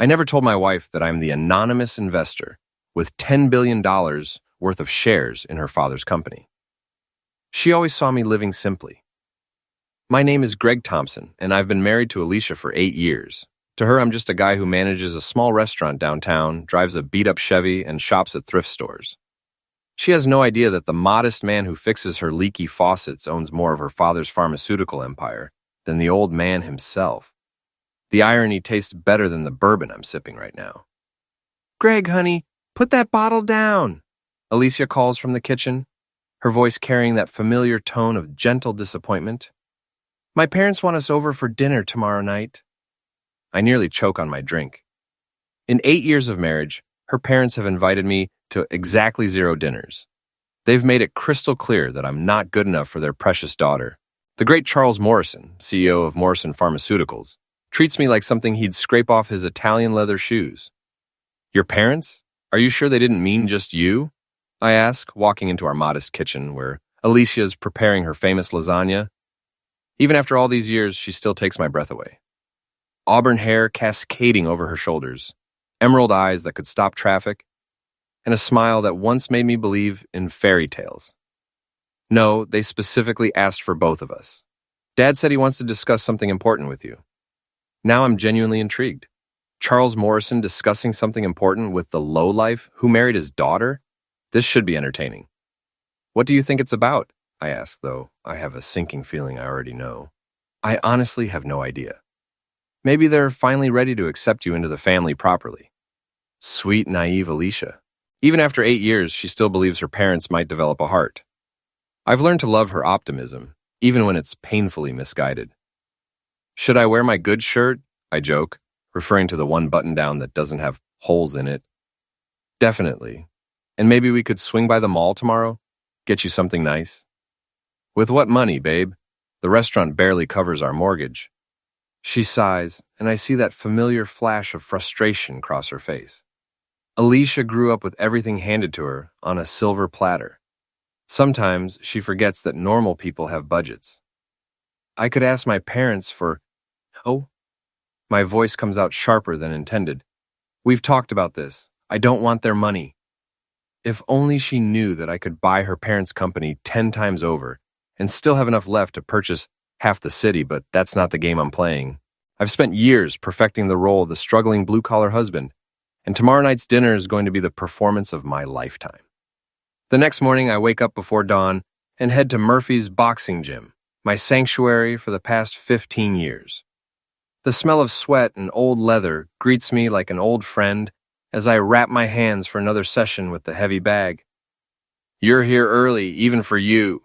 I never told my wife that I'm the anonymous investor with $10 billion worth of shares in her father's company. She always saw me living simply. My name is Greg Thompson, and I've been married to Alicia for 8 years. To her, I'm just a guy who manages a small restaurant downtown, drives a beat-up Chevy, and shops at thrift stores. She has no idea that the modest man who fixes her leaky faucets owns more of her father's pharmaceutical empire than the old man himself. The irony tastes better than the bourbon I'm sipping right now. "Greg, honey, put that bottle down," Alicia calls from the kitchen, her voice carrying that familiar tone of gentle disappointment. "My parents want us over for dinner tomorrow night." I nearly choke on my drink. In 8 years of marriage, her parents have invited me to exactly 0 dinners. They've made it crystal clear that I'm not good enough for their precious daughter. The great Charles Morrison, CEO of Morrison Pharmaceuticals, treats me like something he'd scrape off his Italian leather shoes. "Your parents? Are you sure they didn't mean just you?" I ask, walking into our modest kitchen where Alicia is preparing her famous lasagna. Even after all these years, she still takes my breath away. Auburn hair cascading over her shoulders, emerald eyes that could stop traffic, and a smile that once made me believe in fairy tales. No, they specifically asked for both of us. Dad said he wants to discuss something important with you. Now I'm genuinely intrigued. Charles Morrison discussing something important with the lowlife who married his daughter? This should be entertaining. "What do you think it's about?" I ask, though I have a sinking feeling I already know. I honestly have no idea. Maybe they're finally ready to accept you into the family properly. Sweet, naive Alicia. Even after 8 years, she still believes her parents might develop a heart. I've learned to love her optimism, even when it's painfully misguided. "Should I wear my good shirt?" I joke, referring to the one button-down that doesn't have holes in it. "Definitely. And maybe we could swing by the mall tomorrow? Get you something nice?" "With what money, babe? The restaurant barely covers our mortgage." She sighs, and I see that familiar flash of frustration cross her face. Alicia grew up with everything handed to her on a silver platter. Sometimes she forgets that normal people have budgets. "I could ask my parents for..." "Oh?" My voice comes out sharper than intended. "We've talked about this. I don't want their money." If only she knew that I could buy her parents' company 10 times over and still have enough left to purchase half the city, but that's not the game I'm playing. I've spent years perfecting the role of the struggling blue-collar husband, and tomorrow night's dinner is going to be the performance of my lifetime. The next morning, I wake up before dawn and head to Murphy's boxing gym, my sanctuary for the past 15 years. The smell of sweat and old leather greets me like an old friend as I wrap my hands for another session with the heavy bag. "You're here early, even for you,"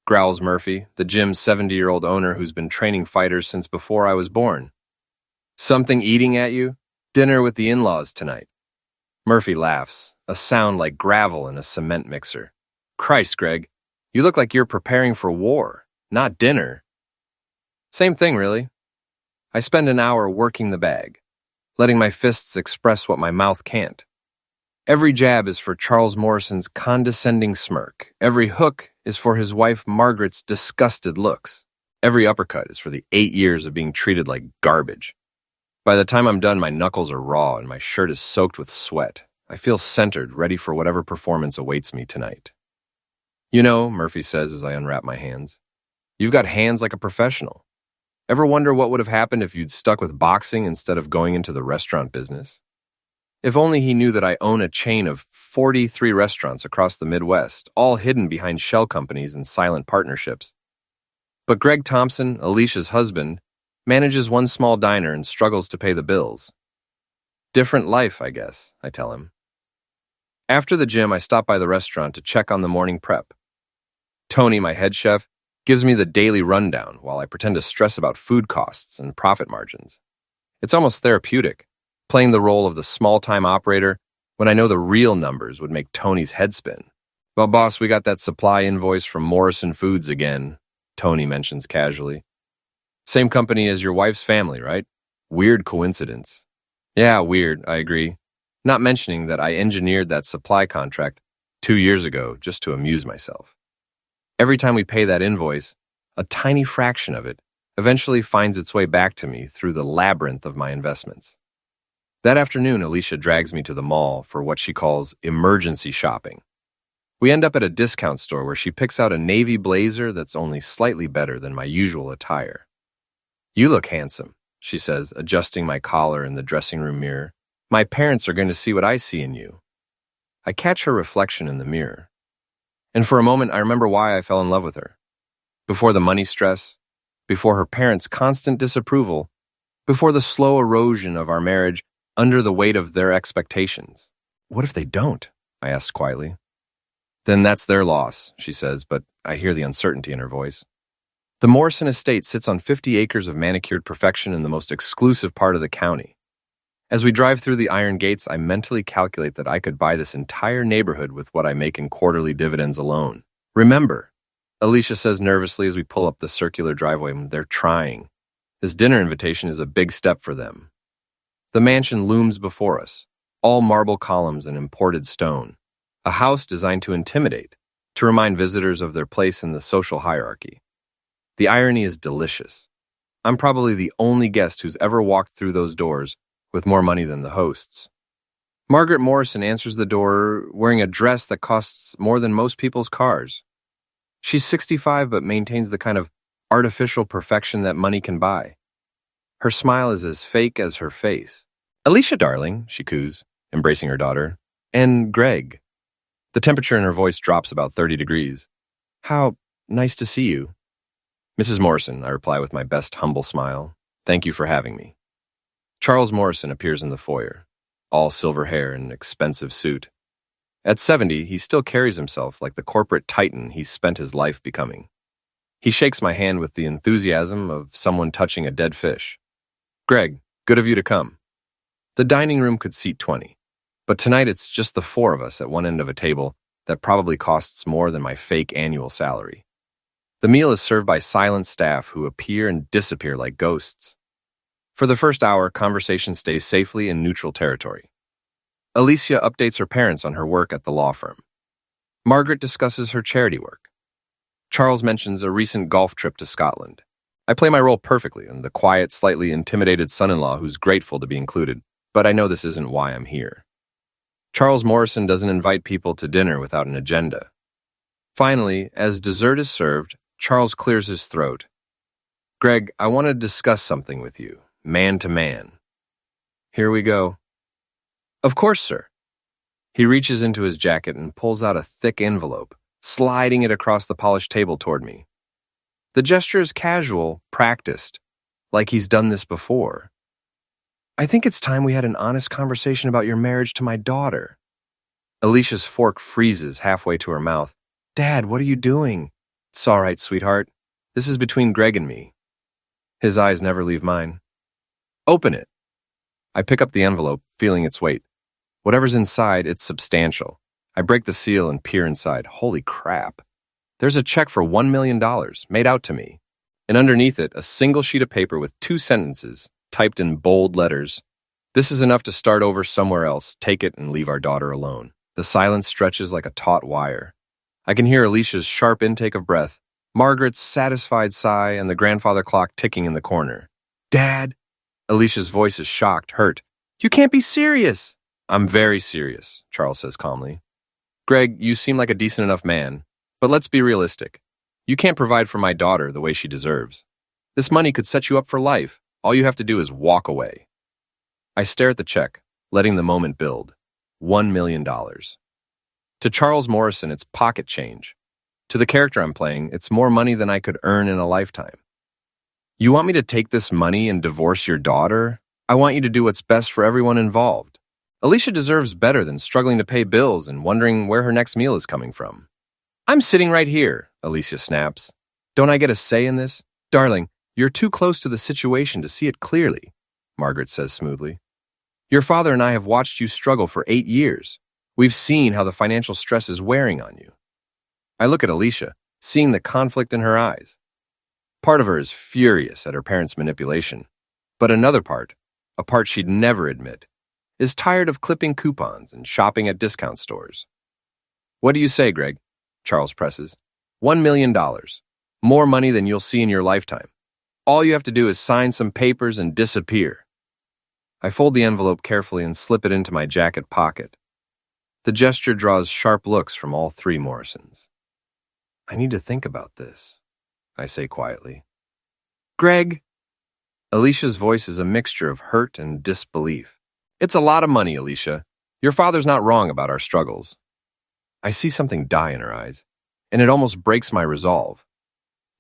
growls Murphy, the gym's 70-year-old owner who's been training fighters since before I was born. "Something eating at you? Dinner with the in-laws tonight." Murphy laughs, a sound like gravel in a cement mixer. "Christ, Greg, you look like you're preparing for war, not dinner." Same thing, really. I spend an hour working the bag, letting my fists express what my mouth can't. Every jab is for Charles Morrison's condescending smirk. Every hook is for his wife Margaret's disgusted looks. Every uppercut is for the 8 years of being treated like garbage. By the time I'm done, my knuckles are raw and my shirt is soaked with sweat. I feel centered, ready for whatever performance awaits me tonight. "You know," Murphy says as I unwrap my hands, "you've got hands like a professional. Ever wonder what would have happened if you'd stuck with boxing instead of going into the restaurant business?" If only he knew that I own a chain of 43 restaurants across the Midwest, all hidden behind shell companies and silent partnerships. But Greg Thompson, Alicia's husband, manages one small diner and struggles to pay the bills. Different life, I guess, I tell him. After the gym, I stop by the restaurant to check on the morning prep. Tony, my head chef, gives me the daily rundown while I pretend to stress about food costs and profit margins. It's almost therapeutic, playing the role of the small-time operator when I know the real numbers would make Tony's head spin. "Well, boss, we got that supply invoice from Morrison Foods again," Tony mentions casually. "Same company as your wife's family, right? Weird coincidence." "Yeah, weird," I agree, not mentioning that I engineered that supply contract 2 years ago just to amuse myself. Every time we pay that invoice, a tiny fraction of it eventually finds its way back to me through the labyrinth of my investments. That afternoon, Alicia drags me to the mall for what she calls emergency shopping. We end up at a discount store where she picks out a navy blazer that's only slightly better than my usual attire. "You look handsome," she says, adjusting my collar in the dressing room mirror. "My parents are going to see what I see in you." I catch her reflection in the mirror. And for a moment, I remember why I fell in love with her. Before the money stress, before her parents' constant disapproval, before the slow erosion of our marriage under the weight of their expectations. "What if they don't?" I asked quietly. "Then that's their loss," she says, but I hear the uncertainty in her voice. The Morrison estate sits on 50 acres of manicured perfection in the most exclusive part of the county. As we drive through the iron gates, I mentally calculate that I could buy this entire neighborhood with what I make in quarterly dividends alone. "Remember," Alicia says nervously as we pull up the circular driveway, "they're trying. This dinner invitation is a big step for them." The mansion looms before us, all marble columns and imported stone. A house designed to intimidate, to remind visitors of their place in the social hierarchy. The irony is delicious. I'm probably the only guest who's ever walked through those doors with more money than the hosts. Margaret Morrison answers the door wearing a dress that costs more than most people's cars. She's 65 but maintains the kind of artificial perfection that money can buy. Her smile is as fake as her face. "Alicia, darling," she coos, embracing her daughter. "And Greg." The temperature in her voice drops about 30 degrees. "How nice to see you." "Mrs. Morrison," I reply with my best humble smile. "Thank you for having me." Charles Morrison appears in the foyer, all silver hair and an expensive suit. At 70, he still carries himself like the corporate titan he's spent his life becoming. He shakes my hand with the enthusiasm of someone touching a dead fish. "Greg, good of you to come." The dining room could seat 20, but tonight it's just the four of us at one end of a table that probably costs more than my fake annual salary. The meal is served by silent staff who appear and disappear like ghosts. For the first hour, conversation stays safely in neutral territory. Alicia updates her parents on her work at the law firm. Margaret discusses her charity work. Charles mentions a recent golf trip to Scotland. I play my role perfectly, and the quiet, slightly intimidated son-in-law who's grateful to be included, but I know this isn't why I'm here. Charles Morrison doesn't invite people to dinner without an agenda. Finally, as dessert is served, Charles clears his throat. "Greg, I want to discuss something with you, man to man." Here we go. "Of course, sir." He reaches into his jacket and pulls out a thick envelope, sliding it across the polished table toward me. The gesture is casual, practiced, like he's done this before. "I think it's time we had an honest conversation about your marriage to my daughter." Alicia's fork freezes halfway to her mouth. "Dad, what are you doing?" "It's all right, sweetheart. This is between Greg and me." His eyes never leave mine. "Open it." I pick up the envelope, feeling its weight. Whatever's inside, it's substantial. I break the seal and peer inside. Holy crap. There's a check for $1 million made out to me. And underneath it, a single sheet of paper with 2 sentences, typed in bold letters. "This is enough to start over somewhere else. Take it and leave our daughter alone." The silence stretches like a taut wire. I can hear Alicia's sharp intake of breath, Margaret's satisfied sigh, and the grandfather clock ticking in the corner. "Dad!" Alicia's voice is shocked, hurt. "You can't be serious!" "I'm very serious," Charles says calmly. "Greg, you seem like a decent enough man, but let's be realistic. You can't provide for my daughter the way she deserves. This money could set you up for life. All you have to do is walk away." I stare at the check, letting the moment build. $1 million. To Charles Morrison, it's pocket change. To the character I'm playing, it's more money than I could earn in a lifetime. "You want me to take this money and divorce your daughter? I want you to do what's best for everyone involved. Alicia deserves better than struggling to pay bills and wondering where her next meal is coming from." "I'm sitting right here," Alicia snaps. "Don't I get a say in this?" "Darling, you're too close to the situation to see it clearly," Margaret says smoothly. "Your father and I have watched you struggle for 8 years. We've seen how the financial stress is wearing on you." I look at Alicia, seeing the conflict in her eyes. Part of her is furious at her parents' manipulation, but another part, a part she'd never admit, is tired of clipping coupons and shopping at discount stores. "What do you say, Greg?" Charles presses. $1 million. More money than you'll see in your lifetime. All you have to do is sign some papers and disappear." I fold the envelope carefully and slip it into my jacket pocket. The gesture draws sharp looks from all three Morrisons. I need to think about this, I say quietly. Greg! Alicia's voice is a mixture of hurt and disbelief. It's a lot of money, Alicia. Your father's not wrong about our struggles. I see something die in her eyes, and it almost breaks my resolve.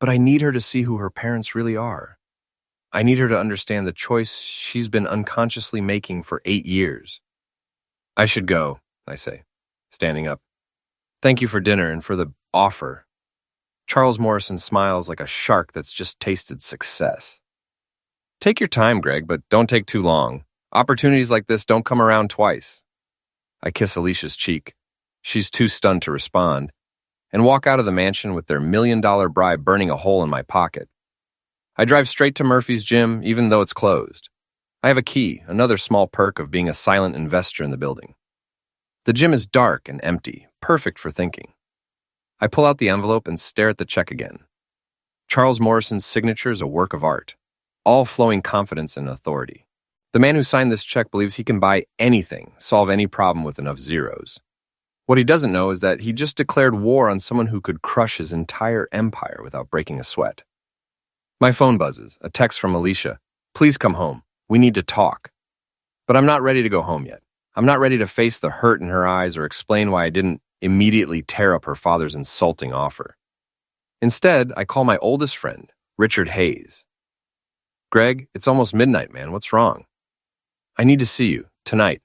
But I need her to see who her parents really are. I need her to understand the choice she's been unconsciously making for 8 years. I should go, I say, standing up. Thank you for dinner and for the offer. Charles Morrison smiles like a shark that's just tasted success. Take your time, Greg, but don't take too long. Opportunities like this don't come around twice. I kiss Alicia's cheek. She's too stunned to respond, and walk out of the mansion with their $1 million bribe burning a hole in my pocket. I drive straight to Murphy's gym, even though it's closed. I have a key, another small perk of being a silent investor in the building. The gym is dark and empty, perfect for thinking. I pull out the envelope and stare at the check again. Charles Morrison's signature is a work of art, all flowing confidence and authority. The man who signed this check believes he can buy anything, solve any problem with enough zeros. What he doesn't know is that he just declared war on someone who could crush his entire empire without breaking a sweat. My phone buzzes, a text from Alicia. Please come home. We need to talk. But I'm not ready to go home yet. I'm not ready to face the hurt in her eyes or explain why I didn't immediately tear up her father's insulting offer. Instead, I call my oldest friend, Richard Hayes. Greg, it's almost midnight, man. What's wrong? I need to see you, tonight.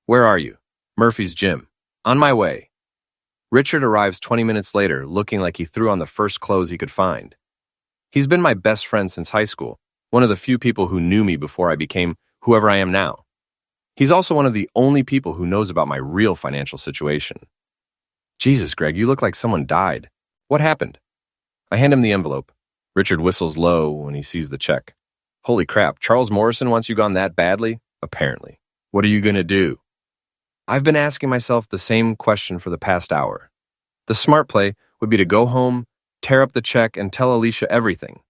Where are you? Murphy's gym. On my way. Richard arrives 20 minutes later, looking like he threw on the first clothes he could find. He's been my best friend since high school, one of the few people who knew me before I became whoever I am now. He's also one of the only people who knows about my real financial situation. Jesus, Greg, you look like someone died. What happened? I hand him the envelope. Richard whistles low when he sees the check. Holy crap, Charles Morrison wants you gone that badly? Apparently. What are you going to do? I've been asking myself the same question for the past hour. The smart play would be to go home, tear up the check, and tell Alicia everything.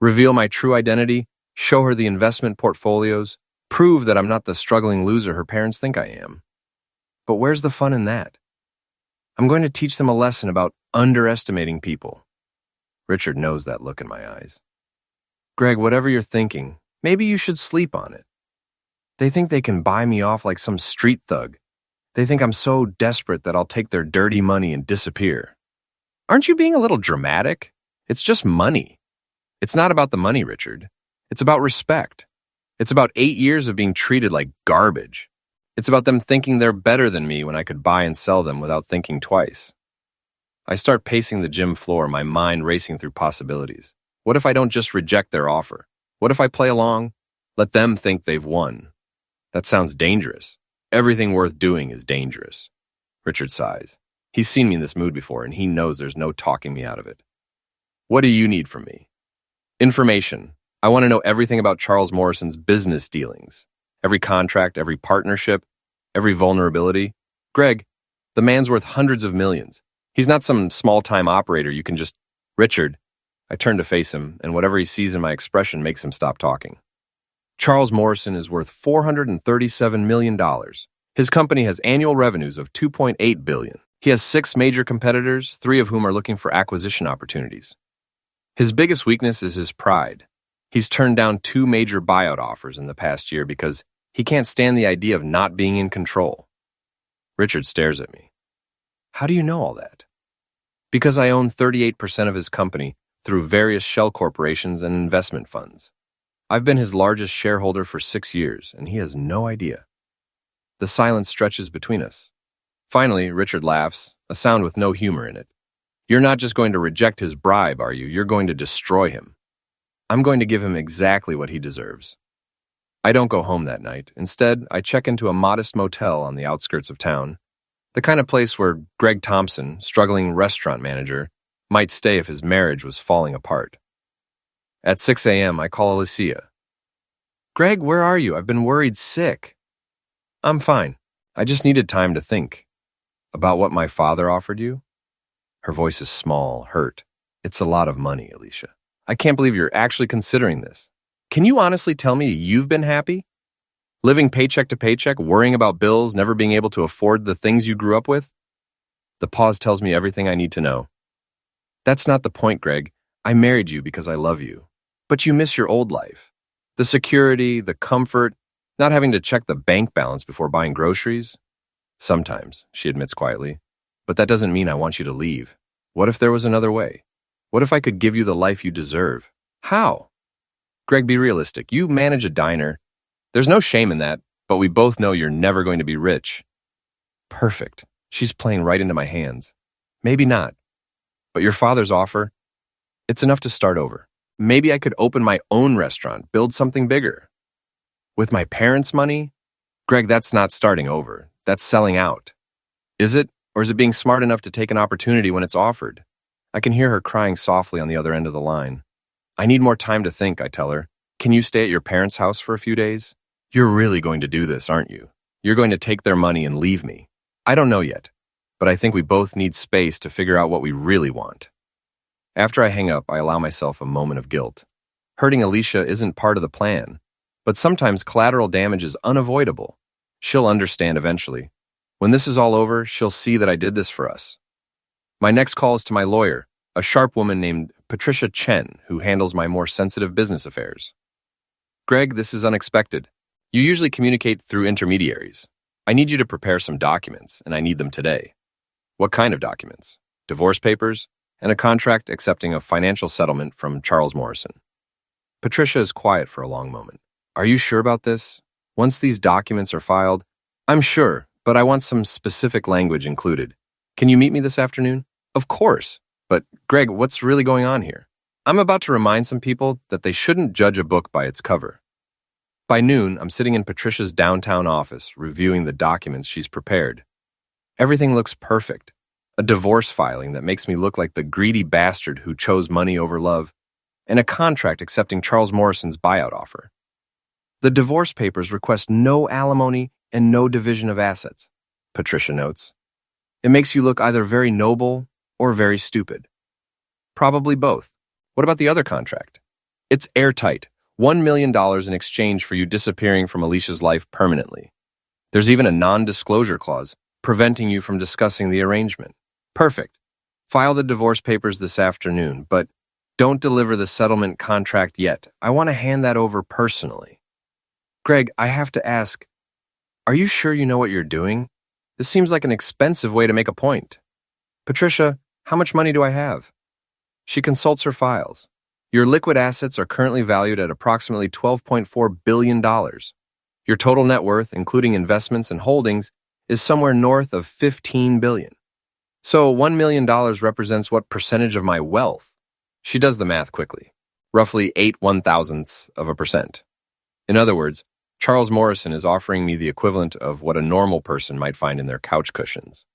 Reveal my true identity, show her the investment portfolios, prove that I'm not the struggling loser her parents think I am. But where's the fun in that? I'm going to teach them a lesson about underestimating people. Richard knows that look in my eyes. Greg, whatever you're thinking, maybe you should sleep on it. They think they can buy me off like some street thug. They think I'm so desperate that I'll take their dirty money and disappear. Aren't you being a little dramatic? It's just money. It's not about the money, Richard. It's about respect. It's about 8 years of being treated like garbage. It's about them thinking they're better than me when I could buy and sell them without thinking twice. I start pacing the gym floor, my mind racing through possibilities. What if I don't just reject their offer? What if I play along? Let them think they've won. That sounds dangerous. Everything worth doing is dangerous. Richard sighs. He's seen me in this mood before, and he knows there's no talking me out of it. What do you need from me? Information. I want to know everything about Charles Morrison's business dealings. Every contract, every partnership, every vulnerability. Greg, the man's worth hundreds of millions. He's not some small-time operator you can just... Richard. I turn to face him, and whatever he sees in my expression makes him stop talking. Charles Morrison is worth $437 million. His company has annual revenues of $2.8 billion. He has 6 major competitors, 3 of whom are looking for acquisition opportunities. His biggest weakness is his pride. He's turned down 2 major buyout offers in the past year because he can't stand the idea of not being in control. Richard stares at me. How do you know all that? Because I own 38% of his company through various shell corporations and investment funds. I've been his largest shareholder for 6 years, and he has no idea. The silence stretches between us. Finally, Richard laughs, a sound with no humor in it. You're not just going to reject his bribe, are you? You're going to destroy him. I'm going to give him exactly what he deserves. I don't go home that night. Instead, I check into a modest motel on the outskirts of town, the kind of place where Greg Thompson, struggling restaurant manager, might stay if his marriage was falling apart. At 6 a.m., I call Alicia. Greg, where are you? I've been worried sick. I'm fine. I just needed time to think. About what my father offered you? Her voice is small, hurt. It's a lot of money, Alicia. I can't believe you're actually considering this. Can you honestly tell me you've been happy? Living paycheck to paycheck, worrying about bills, never being able to afford the things you grew up with? The pause tells me everything I need to know. That's not the point, Greg. I married you because I love you. But you miss your old life. The security, the comfort, not having to check the bank balance before buying groceries. Sometimes, she admits quietly. But that doesn't mean I want you to leave. What if there was another way? What if I could give you the life you deserve? How? Greg, be realistic. You manage a diner. There's no shame in that, but we both know you're never going to be rich. Perfect. She's playing right into my hands. Maybe not. But your father's offer, it's enough to start over. Maybe I could open my own restaurant, build something bigger. With my parents' money? Greg, that's not starting over. That's selling out. Is it? Or is it being smart enough to take an opportunity when it's offered? I can hear her crying softly on the other end of the line. I need more time to think, I tell her. Can you stay at your parents' house for a few days? You're really going to do this, aren't you? You're going to take their money and leave me. I don't know yet, but I think we both need space to figure out what we really want. After I hang up, I allow myself a moment of guilt. Hurting Alicia isn't part of the plan, but sometimes collateral damage is unavoidable. She'll understand eventually. When this is all over, she'll see that I did this for us. My next call is to my lawyer, a sharp woman named Patricia Chen, who handles my more sensitive business affairs. Greg, this is unexpected. You usually communicate through intermediaries. I need you to prepare some documents, and I need them today. What kind of documents? Divorce papers, and a contract accepting a financial settlement from Charles Morrison. Patricia is quiet for a long moment. Are you sure about this? Once these documents are filed, I'm sure, but I want some specific language included. Can you meet me this afternoon? Of course. But, Greg, what's really going on here? I'm about to remind some people that they shouldn't judge a book by its cover. By noon, I'm sitting in Patricia's downtown office, reviewing the documents she's prepared. Everything looks perfect. A divorce filing that makes me look like the greedy bastard who chose money over love, and a contract accepting Charles Morrison's buyout offer. The divorce papers request no alimony and no division of assets, Patricia notes. It makes you look either very noble or very stupid. Probably both. What about the other contract? It's airtight. $1 million in exchange for you disappearing from Alicia's life permanently. There's even a non-disclosure clause preventing you from discussing the arrangement. Perfect. File the divorce papers this afternoon, but don't deliver the settlement contract yet. I want to hand that over personally. Greg, I have to ask, are you sure you know what you're doing? This seems like an expensive way to make a point. Patricia, how much money do I have? She consults her files. Your liquid assets are currently valued at approximately $12.4 billion. Your total net worth, including investments and holdings, is somewhere north of $15 billion. So $1 million represents what percentage of my wealth? She does the math quickly. Roughly 0.8%. In other words, Charles Morrison is offering me the equivalent of what a normal person might find in their couch cushions.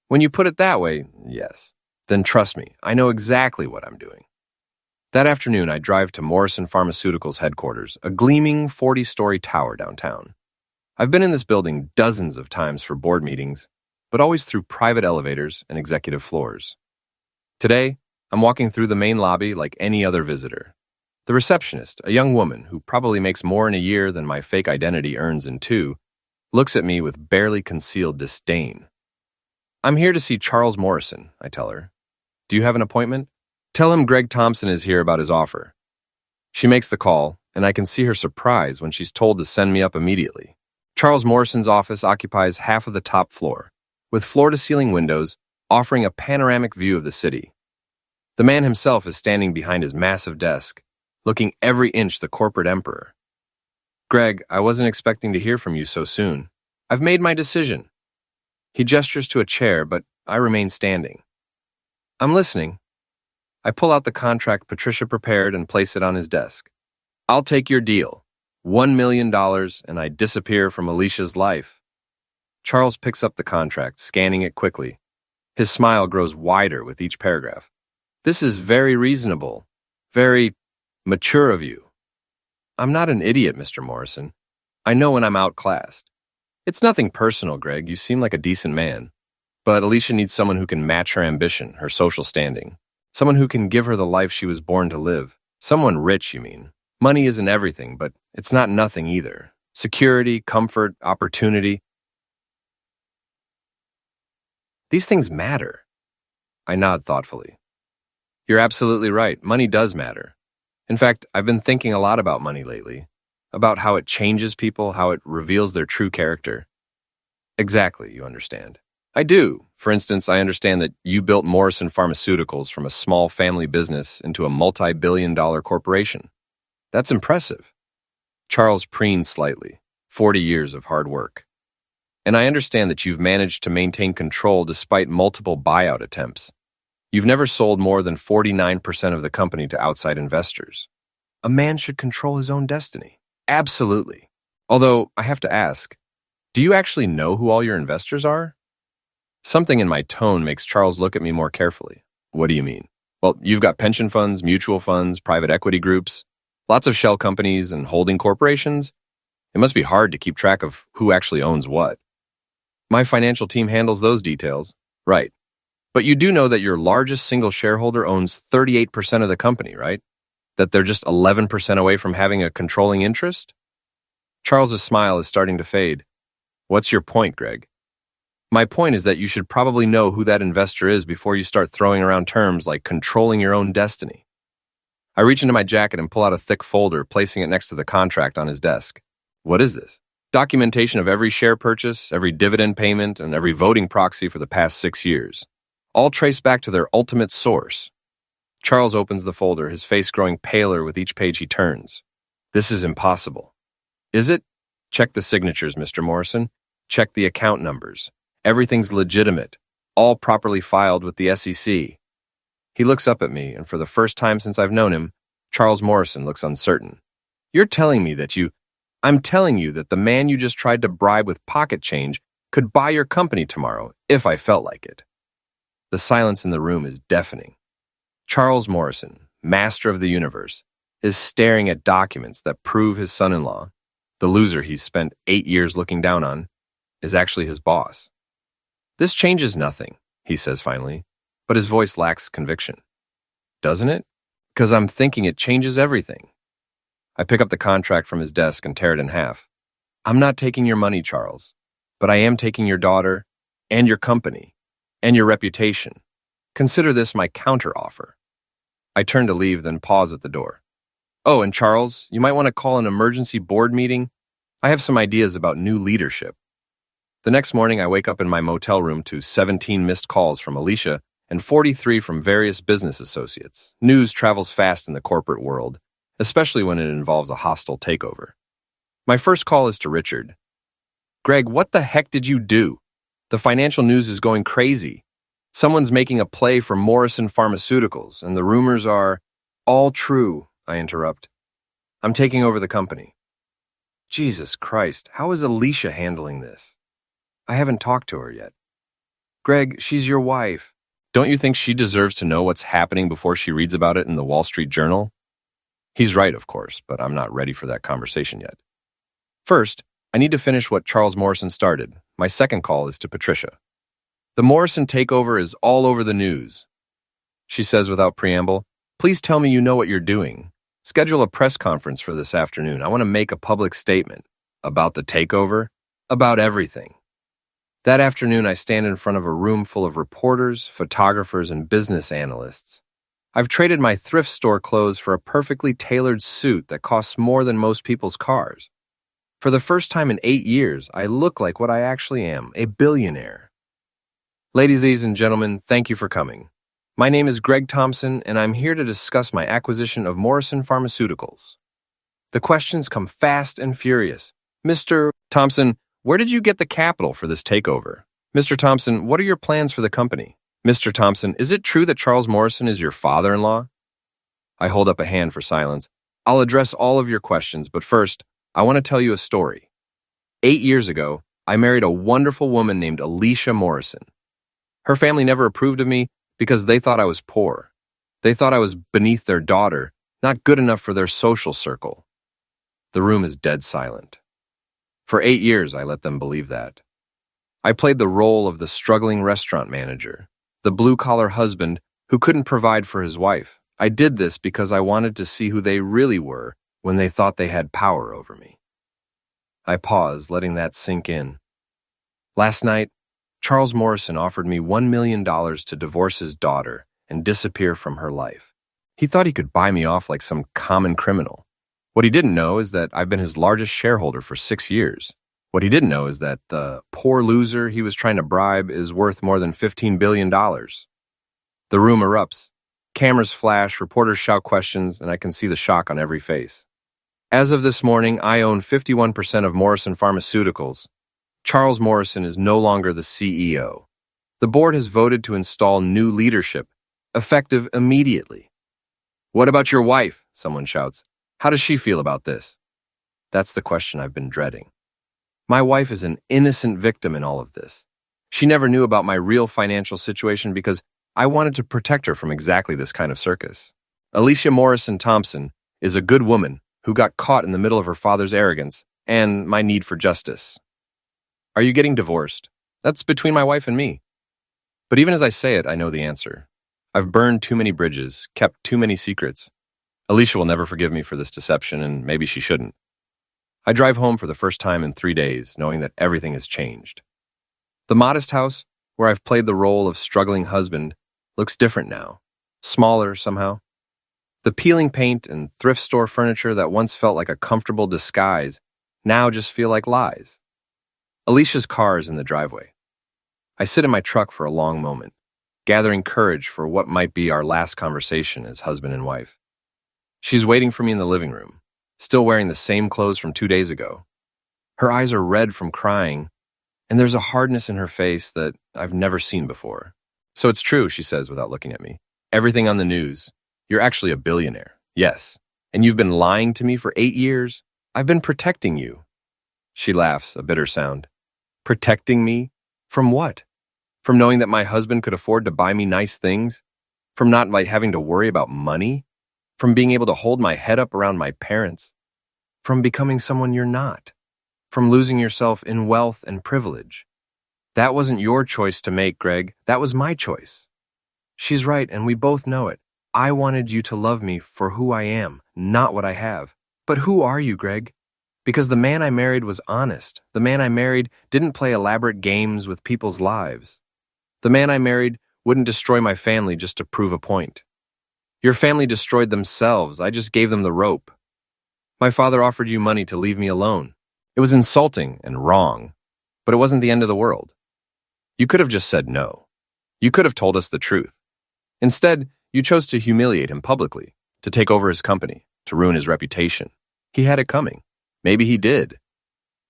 When you put it that way, yes. Then trust me, I know exactly what I'm doing. That afternoon, I drive to Morrison Pharmaceuticals headquarters, a gleaming 40-story tower downtown. I've been in this building dozens of times for board meetings, but always through private elevators and executive floors. Today, I'm walking through the main lobby like any other visitor. The receptionist, a young woman who probably makes more in a year than my fake identity earns in 2, looks at me with barely concealed disdain. I'm here to see Charles Morrison, I tell her. Do you have an appointment? Tell him Greg Thompson is here about his offer. She makes the call, and I can see her surprise when she's told to send me up immediately. Charles Morrison's office occupies half of the top floor, with floor-to-ceiling windows offering a panoramic view of the city. The man himself is standing behind his massive desk, looking every inch the corporate emperor. Greg, I wasn't expecting to hear from you so soon. I've made my decision. He gestures to a chair, but I remain standing. I'm listening. I pull out the contract Patricia prepared and place it on his desk. I'll take your deal. $1 million, and I disappear from Alicia's life. Charles picks up the contract, scanning it quickly. His smile grows wider with each paragraph. This is very reasonable, very mature of you. I'm not an idiot, Mr. Morrison. I know when I'm outclassed. It's nothing personal, Greg. You seem like a decent man. But Alicia needs someone who can match her ambition, her social standing. Someone who can give her the life she was born to live. Someone rich, you mean. Money isn't everything, but it's not nothing either. Security, comfort, opportunity. These things matter. I nod thoughtfully. You're absolutely right. Money does matter. In fact, I've been thinking a lot about money lately, about how it changes people, how it reveals their true character. Exactly, you understand. I do. For instance, I understand that you built Morrison Pharmaceuticals from a small family business into a multi-billion-dollar corporation. That's impressive. Charles preens slightly. 40 years of hard work. And I understand that you've managed to maintain control despite multiple buyout attempts. You've never sold more than 49% of the company to outside investors. A man should control his own destiny. Absolutely. Although, I have to ask, do you actually know who all your investors are? Something in my tone makes Charles look at me more carefully. What do you mean? Well, you've got pension funds, mutual funds, private equity groups, lots of shell companies and holding corporations. It must be hard to keep track of who actually owns what. My financial team handles those details. Right. But you do know that your largest single shareholder owns 38% of the company, right? That they're just 11% away from having a controlling interest? Charles's smile is starting to fade. What's your point, Greg? My point is that you should probably know who that investor is before you start throwing around terms like controlling your own destiny. I reach into my jacket and pull out a thick folder, placing it next to the contract on his desk. What is this? Documentation of every share purchase, every dividend payment, and every voting proxy for the past 6 years. All traced back to their ultimate source. Charles opens the folder, his face growing paler with each page he turns. This is impossible. Is it? Check the signatures, Mr. Morrison. Check the account numbers. Everything's legitimate, all properly filed with the SEC. He looks up at me, and for the first time since I've known him, Charles Morrison looks uncertain. You're telling me that I'm telling you that the man you just tried to bribe with pocket change could buy your company tomorrow, if I felt like it. The silence in the room is deafening. Charles Morrison, master of the universe, is staring at documents that prove his son-in-law, the loser he's spent 8 years looking down on, is actually his boss. This changes nothing, he says finally, but his voice lacks conviction. Doesn't it? Because I'm thinking it changes everything. I pick up the contract from his desk and tear it in half. I'm not taking your money, Charles, but I am taking your daughter and your company and your reputation. Consider this my counteroffer. I turn to leave, then pause at the door. Oh, and Charles, you might want to call an emergency board meeting. I have some ideas about new leadership. The next morning, I wake up in my motel room to 17 missed calls from Alicia and 43 from various business associates. News travels fast in the corporate world, especially when it involves a hostile takeover. My first call is to Richard. Greg, what the heck did you do? The financial news is going crazy. Someone's making a play for Morrison Pharmaceuticals, and the rumors are all true, I interrupt. I'm taking over the company. Jesus Christ, how is Alicia handling this? I haven't talked to her yet. Greg, she's your wife. Don't you think she deserves to know what's happening before she reads about it in the Wall Street Journal? He's right, of course, but I'm not ready for that conversation yet. First, I need to finish what Charles Morrison started. My second call is to Patricia. The Morrison takeover is all over the news. She says without preamble, please tell me you know what you're doing. Schedule a press conference for this afternoon. I want to make a public statement about the takeover, about everything. That afternoon, I stand in front of a room full of reporters, photographers, and business analysts. I've traded my thrift store clothes for a perfectly tailored suit that costs more than most people's cars. For the first time in 8 years, I look like what I actually am, a billionaire. Ladies and gentlemen, thank you for coming. My name is Greg Thompson, and I'm here to discuss my acquisition of Morrison Pharmaceuticals. The questions come fast and furious. Mr. Thompson, where did you get the capital for this takeover? Mr. Thompson, what are your plans for the company? Mr. Thompson, is it true that Charles Morrison is your father-in-law? I hold up a hand for silence. I'll address all of your questions, but first, I want to tell you a story. 8 years ago, I married a wonderful woman named Alicia Morrison. Her family never approved of me because they thought I was poor. They thought I was beneath their daughter, not good enough for their social circle. The room is dead silent. For 8 years, I let them believe that. I played the role of the struggling restaurant manager, the blue-collar husband who couldn't provide for his wife. I did this because I wanted to see who they really were when they thought they had power over me. I paused, letting that sink in. Last night, Charles Morrison offered me $1 million to divorce his daughter and disappear from her life. He thought he could buy me off like some common criminal. What he didn't know is that I've been his largest shareholder for 6 years. What he didn't know is that the poor loser he was trying to bribe is worth more than $15 billion. The room erupts. Cameras flash, reporters shout questions, and I can see the shock on every face. As of this morning, I own 51% of Morrison Pharmaceuticals. Charles Morrison is no longer the CEO. The board has voted to install new leadership, effective immediately. "What about your wife?" someone shouts. "How does she feel about this?" That's the question I've been dreading. My wife is an innocent victim in all of this. She never knew about my real financial situation because I wanted to protect her from exactly this kind of circus. Alicia Morrison Thompson is a good woman who got caught in the middle of her father's arrogance and my need for justice. Are you getting divorced? That's between my wife and me. But even as I say it, I know the answer. I've burned too many bridges, kept too many secrets. Alicia will never forgive me for this deception, and maybe she shouldn't. I drive home for the first time in 3 days, knowing that everything has changed. The modest house, where I've played the role of struggling husband, looks different now. Smaller, somehow. The peeling paint and thrift store furniture that once felt like a comfortable disguise now just feel like lies. Alicia's car is in the driveway. I sit in my truck for a long moment, gathering courage for what might be our last conversation as husband and wife. She's waiting for me in the living room, still wearing the same clothes from 2 days ago. Her eyes are red from crying, and there's a hardness in her face that I've never seen before. "So it's true," she says without looking at me. "Everything on the news. You're actually a billionaire." "Yes. And you've been lying to me for 8 years? I've been protecting you." She laughs, a bitter sound. "Protecting me? From what? From knowing that my husband could afford to buy me nice things? From not having to worry about money? From being able to hold my head up around my parents? From becoming someone you're not? From losing yourself in wealth and privilege? That wasn't your choice to make, Greg. That was my choice." She's right, and we both know it. I wanted you to love me for who I am, not what I have. But who are you, Greg? Because the man I married was honest. The man I married didn't play elaborate games with people's lives. The man I married wouldn't destroy my family just to prove a point. Your family destroyed themselves. I just gave them the rope. My father offered you money to leave me alone. It was insulting and wrong, but it wasn't the end of the world. You could have just said no. You could have told us the truth. Instead, you chose to humiliate him publicly, to take over his company, to ruin his reputation. He had it coming. Maybe he did.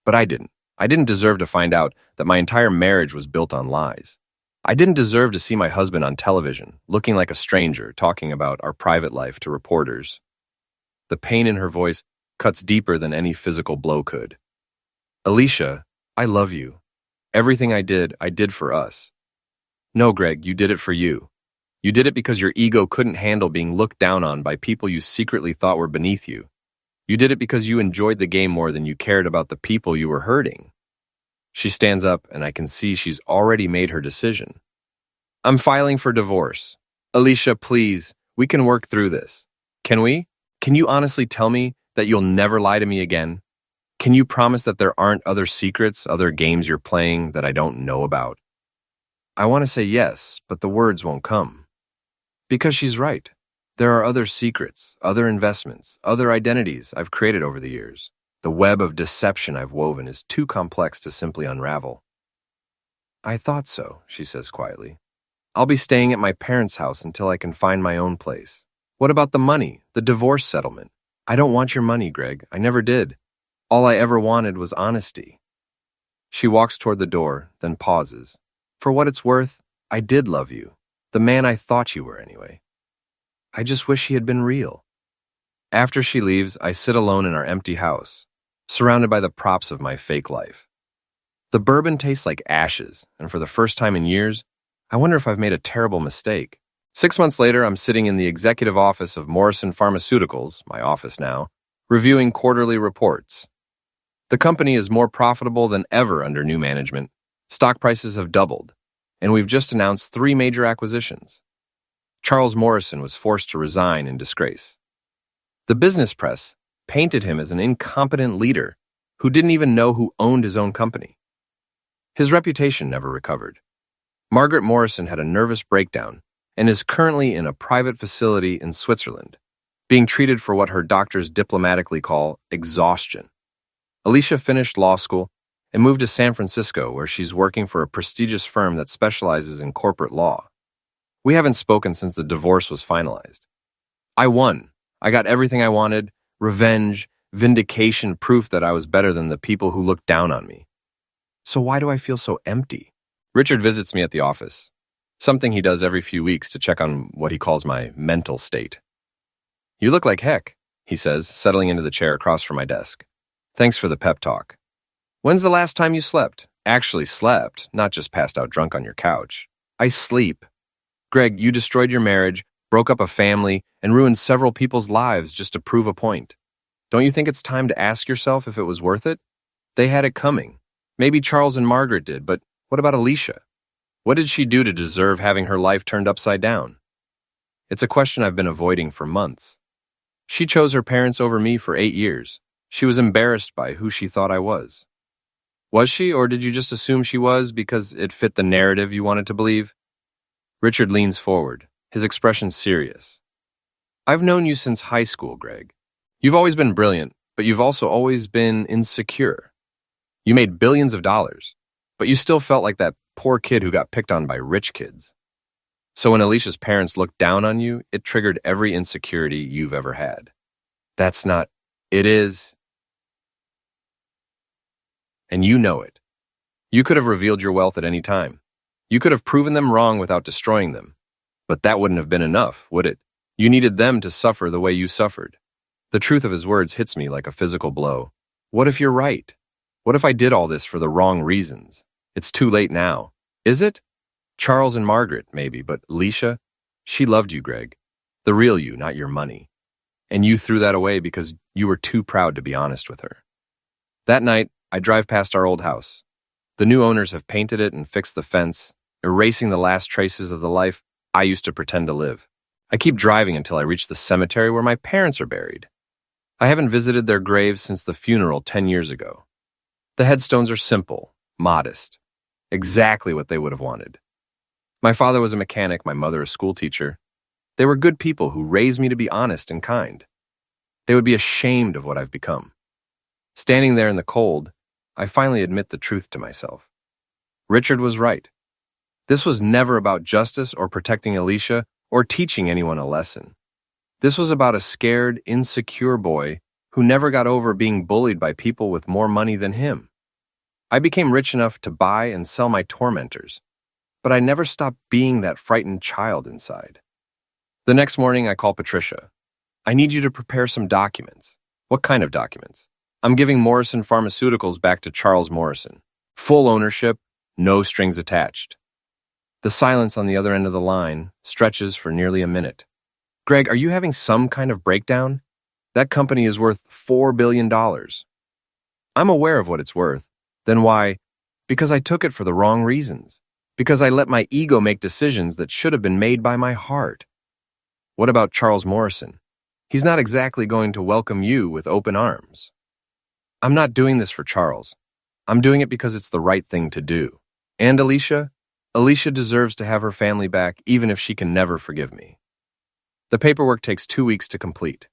But I didn't. I didn't deserve to find out that my entire marriage was built on lies. I didn't deserve to see my husband on television, looking like a stranger, talking about our private life to reporters. The pain in her voice cuts deeper than any physical blow could. "Alicia, I love you. Everything I did for us." "No, Greg, you did it for you. You did it because your ego couldn't handle being looked down on by people you secretly thought were beneath you. You did it because you enjoyed the game more than you cared about the people you were hurting." She stands up, and I can see she's already made her decision. "I'm filing for divorce. Alicia, please, we can work through this. Can we? Can you honestly tell me that you'll never lie to me again? Can you promise that there aren't other secrets, other games you're playing that I don't know about?" I want to say yes, but the words won't come. Because she's right. There are other secrets, other investments, other identities I've created over the years. The web of deception I've woven is too complex to simply unravel. "I thought so," she says quietly. "I'll be staying at my parents' house until I can find my own place. What about the money, the divorce settlement? I don't want your money, Greg. I never did. All I ever wanted was honesty." She walks toward the door, then pauses. "For what it's worth, I did love you. The man I thought you were, anyway. I just wish he had been real." After she leaves, I sit alone in our empty house, surrounded by the props of my fake life. The bourbon tastes like ashes, and for the first time in years, I wonder if I've made a terrible mistake. 6 months later, I'm sitting in the executive office of Morrison Pharmaceuticals, my office now, reviewing quarterly reports. The company is more profitable than ever under new management. Stock prices have doubled, and we've just announced 3 major acquisitions. Charles Morrison was forced to resign in disgrace. The business press painted him as an incompetent leader who didn't even know who owned his own company. His reputation never recovered. Margaret Morrison had a nervous breakdown and is currently in a private facility in Switzerland, being treated for what her doctors diplomatically call exhaustion. Alicia finished law school and moved to San Francisco, where she's working for a prestigious firm that specializes in corporate law. We haven't spoken since the divorce was finalized. I won. I got everything I wanted: revenge, vindication, proof that I was better than the people who looked down on me. So why do I feel so empty? Richard visits me at the office, something he does every few weeks to check on what he calls my mental state. "You look like heck," he says, settling into the chair across from my desk. "Thanks for the pep talk. When's the last time you slept?" "Actually slept, not just passed out drunk on your couch. I sleep. Greg, you destroyed your marriage, broke up a family, and ruined several people's lives just to prove a point. Don't you think it's time to ask yourself if it was worth it? They had it coming. Maybe Charles and Margaret did, but what about Alicia? What did she do to deserve having her life turned upside down?" It's a question I've been avoiding for months. She chose her parents over me for 8 years. She was embarrassed by who she thought I was. Was she, or did you just assume she was because it fit the narrative you wanted to believe? Richard leans forward, his expression serious. "I've known you since high school, Greg. You've always been brilliant, but you've also always been insecure. You made billions of dollars, but you still felt like that poor kid who got picked on by rich kids. So when Alicia's parents looked down on you, it triggered every insecurity you've ever had. That's not, it is. And you know it. You could have revealed your wealth at any time. You could have proven them wrong without destroying them. But that wouldn't have been enough, would it? You needed them to suffer the way you suffered." The truth of his words hits me like a physical blow. What if you're right? What if I did all this for the wrong reasons? It's too late now. Is it? Charles and Margaret, maybe, but Alicia? She loved you, Greg. The real you, not your money. And you threw that away because you were too proud to be honest with her. That night, I drive past our old house. The new owners have painted it and fixed the fence, erasing the last traces of the life I used to pretend to live. I keep driving until I reach the cemetery where my parents are buried. I haven't visited their graves since the funeral 10 years ago. The headstones are simple, modest, exactly what they would have wanted. My father was a mechanic, my mother a school teacher. They were good people who raised me to be honest and kind. They would be ashamed of what I've become. Standing there in the cold, I finally admit the truth to myself. Richard was right. This was never about justice or protecting Alicia or teaching anyone a lesson. This was about a scared, insecure boy who never got over being bullied by people with more money than him. I became rich enough to buy and sell my tormentors, but I never stopped being that frightened child inside. The next morning, I call Patricia. "I need you to prepare some documents." "What kind of documents?" "I'm giving Morrison Pharmaceuticals back to Charles Morrison. Full ownership, no strings attached." The silence on the other end of the line stretches for nearly a minute. "Greg, are you having some kind of breakdown? That company is worth $4 billion. "I'm aware of what it's worth. Then why? Because I took it for the wrong reasons. Because I let my ego make decisions that should have been made by my heart." "What about Charles Morrison? He's not exactly going to welcome you with open arms." "I'm not doing this for Charles. I'm doing it because it's the right thing to do. And Alicia deserves to have her family back, even if she can never forgive me." The paperwork takes 2 weeks to complete.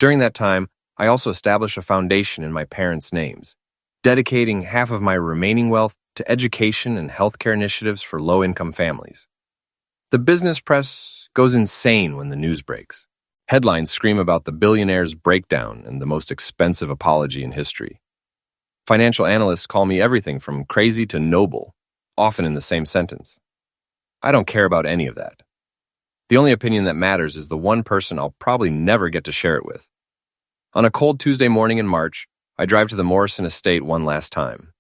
During that time, I also establish a foundation in my parents' names, dedicating half of my remaining wealth to education and healthcare initiatives for low-income families. The business press goes insane when the news breaks. Headlines scream about the billionaire's breakdown and the most expensive apology in history. Financial analysts call me everything from crazy to noble, often in the same sentence. I don't care about any of that. The only opinion that matters is the one person I'll probably never get to share it with. On a cold Tuesday morning in March, I drive to the Morrison estate one last time.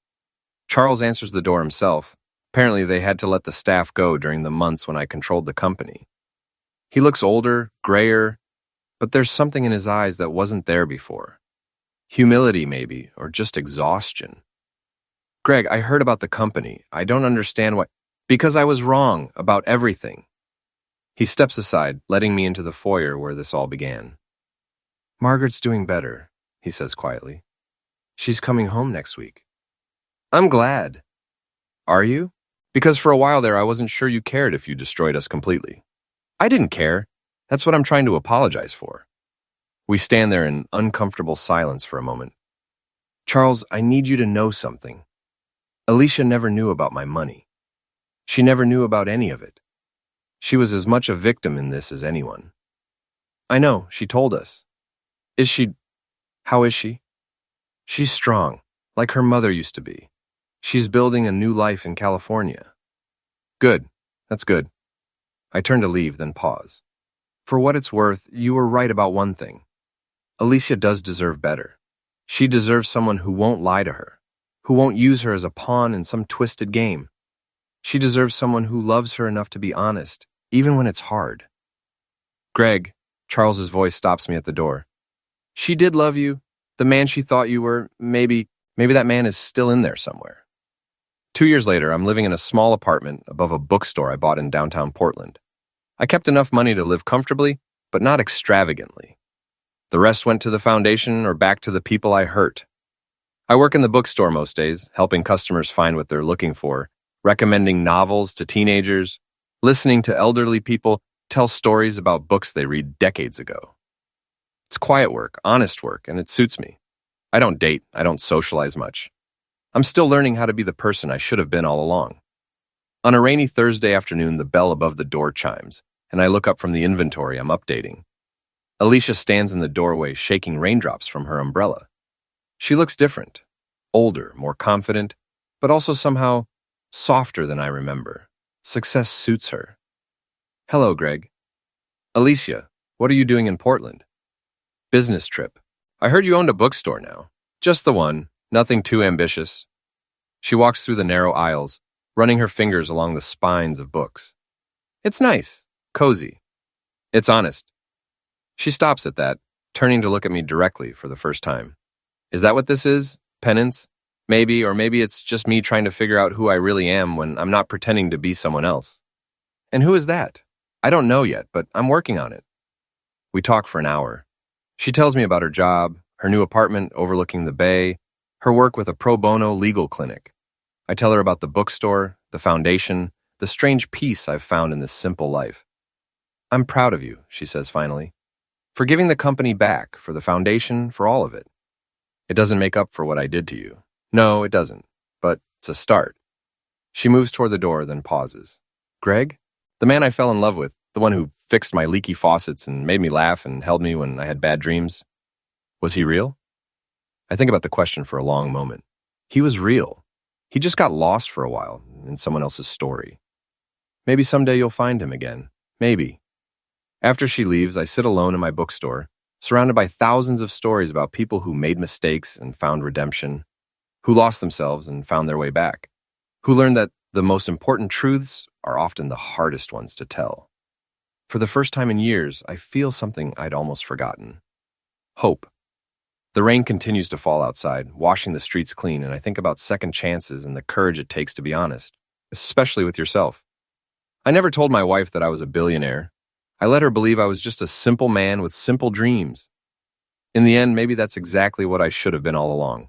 Charles answers the door himself. Apparently, they had to let the staff go during the months when I controlled the company. He looks older, grayer, but there's something in his eyes that wasn't there before. Humility, maybe, or just exhaustion. "Greg, I heard about the company. I don't understand why." "Because I was wrong about everything." He steps aside, letting me into the foyer where this all began. "Margaret's doing better," he says quietly. She's coming home next week. I'm glad. Are you? Because for a while there, I wasn't sure you cared if you destroyed us completely. I didn't care. That's what I'm trying to apologize for. We stand there in uncomfortable silence for a moment. Charles, I need you to know something. Alicia never knew about my money. She never knew about any of it. She was as much a victim in this as anyone. I know, she told us. How is she? She's strong, like her mother used to be. She's building a new life in California. Good, that's good. I turn to leave, then pause. For what it's worth, you were right about one thing. Alicia does deserve better. She deserves someone who won't lie to her, who won't use her as a pawn in some twisted game. She deserves someone who loves her enough to be honest, even when it's hard. Greg, Charles's voice stops me at the door. She did love you. The man she thought you were, maybe that man is still in there somewhere. 2 years later, I'm living in a small apartment above a bookstore I bought in downtown Portland. I kept enough money to live comfortably, but not extravagantly. The rest went to the foundation or back to the people I hurt. I work in the bookstore most days, helping customers find what they're looking for, recommending novels to teenagers, listening to elderly people tell stories about books they read decades ago. It's quiet work, honest work, and it suits me. I don't date, I don't socialize much. I'm still learning how to be the person I should have been all along. On a rainy Thursday afternoon, the bell above the door chimes, and I look up from the inventory I'm updating. Alicia stands in the doorway, shaking raindrops from her umbrella. She looks different, older, more confident, but also somehow softer than I remember. Success suits her. Hello, Greg. Alicia, what are you doing in Portland? Business trip. I heard you owned a bookstore now. Just the one, nothing too ambitious. She walks through the narrow aisles, running her fingers along the spines of books. It's nice, cozy. It's honest. She stops at that, turning to look at me directly for the first time. Is that what this is? Penance? Maybe, or maybe it's just me trying to figure out who I really am when I'm not pretending to be someone else. And who is that? I don't know yet, but I'm working on it. We talk for an hour. She tells me about her job, her new apartment overlooking the bay, her work with a pro bono legal clinic. I tell her about the bookstore, the foundation, the strange peace I've found in this simple life. I'm proud of you, she says finally, for giving the company back, for the foundation, for all of it. It doesn't make up for what I did to you. No, it doesn't, but it's a start. She moves toward the door, then pauses. Greg? The man I fell in love with, the one who fixed my leaky faucets and made me laugh and held me when I had bad dreams. Was he real? I think about the question for a long moment. He was real. He just got lost for a while in someone else's story. Maybe someday you'll find him again. Maybe. After she leaves, I sit alone in my bookstore, surrounded by thousands of stories about people who made mistakes and found redemption, who lost themselves and found their way back, who learned that the most important truths are often the hardest ones to tell. For the first time in years, I feel something I'd almost forgotten. Hope. The rain continues to fall outside, washing the streets clean, and I think about second chances and the courage it takes to be honest, especially with yourself. I never told my wife that I was a billionaire. I let her believe I was just a simple man with simple dreams. In the end, maybe that's exactly what I should have been all along.